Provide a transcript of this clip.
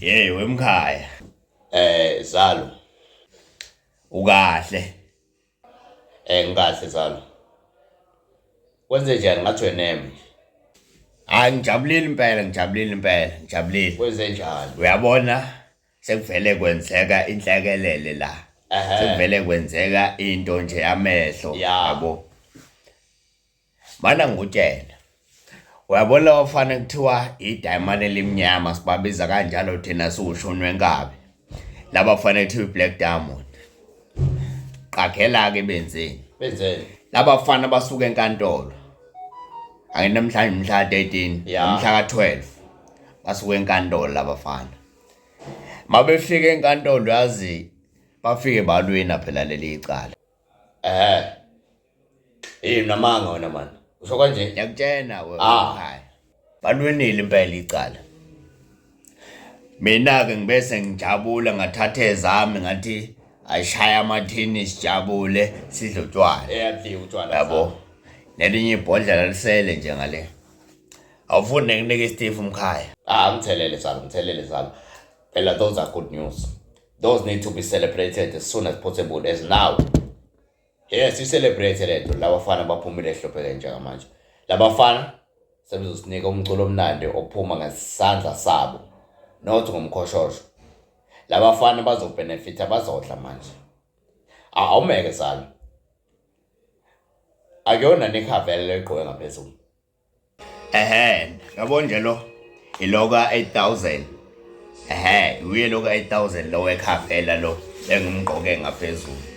Hey wemkhaya. Zalo. Ukahle. Ngikahle zalo. Kwenze njani ngathi weneme? Hayi ngijabulile impela, ngijabulile. Kwenze njani? Uyabona sekuvele kwenzeka inhlekelele la. Sekuvele kwenzeka into nje yamehlo, yabo. Mana ngikutshela. Uyabona wafana kuthiwa idiamond elimnyama sibabiza kanjalo thina siwushoni wenkabi. Laba fanele kuthiwa iBlaq diamond. Qakhela ke benzeni. Laba bafana basuka enkantolo. Namhlanje mhla 13, mhla ka12. Basuka enkantolo laba bafana. Mabefika enkantolo yazi bafike balwina phela leli icala. Namanga wena man. Usho kanje? Ngiyakutshena wena. Balwenile impela icala. Mina ke ngibese ngijabula ngathatha ezami ngathi ayishaya amathini sijabule sidle utshwala. Eyadliwa utshwala. Yabo. Nelinye ibhodlela lisele nje ngale. Awufuni ngikunike iSteve umkhaya. Ngithelele zalo. Phela those are good news. Those need to be celebrated as soon as possible as now. Yes, you celebrated it. Laba bafana baphumile ehlopheke njengamanje. Laba bafana sebezosinika umculo omnandi ophuma ngesandla sabo. Not ngomkhoshosho. Laba bafana bazobenefita bazodla manje. Awumeke zalo. Akuyona nekhavele leqhwe ngaphezulu. Yabo nje lo iloka 8000. Uye loka 8000 lo ekhafela lo engumgqoke ngaphezulu.